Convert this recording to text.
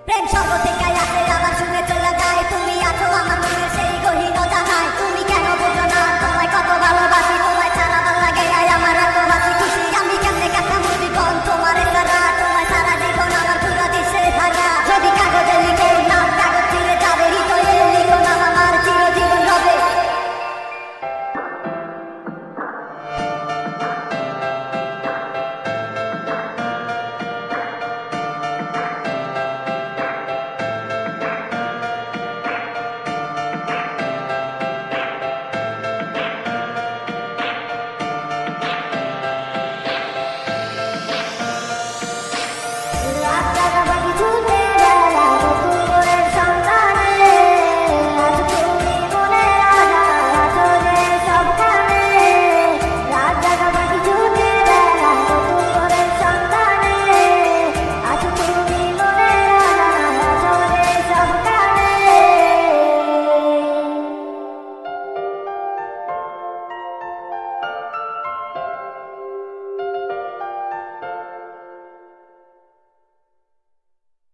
প্রেম শব্দ থেকে আসে আবার শুনে চলে যায়। তুমি আছো আমার মনের সেই গহীন অজানায়। তুমি কেন বোঝো না তোমায় কত ভালোবাসি, তোমায় ছাড়া ভালো লাগে আমার এত হাসি খুশি। আমি কেমনে কাটাম জীবন তোমার ছাড়া, তোমায় সারা জীবন আমার পুরো দিশে ধারা। যদি কাগজে লিখো না কাগজ ছিঁড়ে যাবে, হৃদয়ে লিখো না আমার চিরজীবন রবে। রাত জাগা বাকি ছুটে